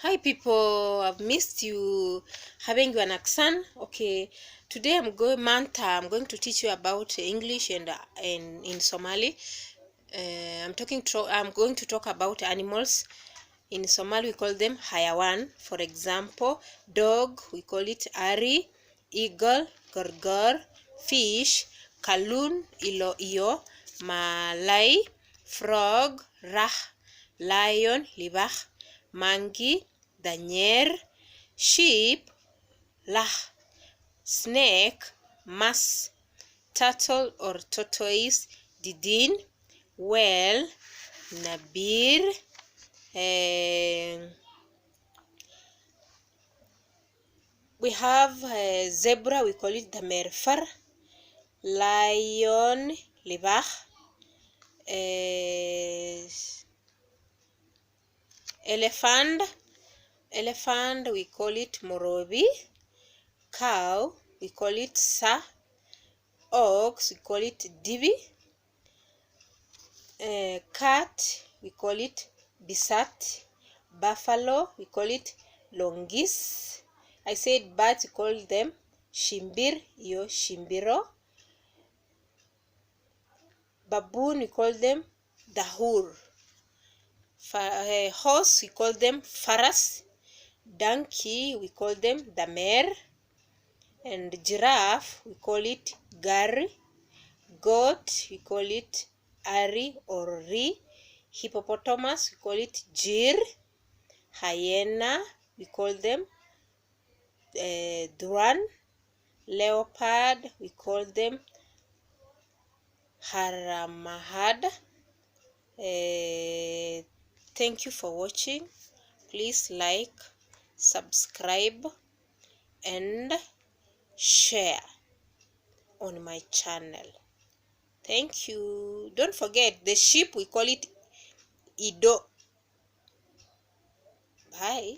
Hi people, I've missed you having you an accent. Okay, today I'm going to teach you about English and in Somali. I'm going to talk about animals. In Somali we call them xayawani. For example, dog we call it ari, eagle gorgor, fish kalun ilo iyo, malay frog rah, lion libah, monkey danyer, sheep lah, snake mas, turtle or tortoise didin, whale nabir. We have zebra, we call it damerfar, lion libah, elephant we call it morobi, cow we call it sa, ox we call it dibi, cat we call it bisat, buffalo we call it longis. I said birds we call them shimbir iyo shimbiro, baboon we call them dahur, horse we call them faras, donkey we call them damer, and giraffe we call it gari, goat we call it ari or ri, hippopotamus we call it jir, hyena we call them duran, leopard we call them haramahad. Thank you for watching. Please like, subscribe and share on my channel. Thank you. Don't forget the sheep we call it ido. Bye.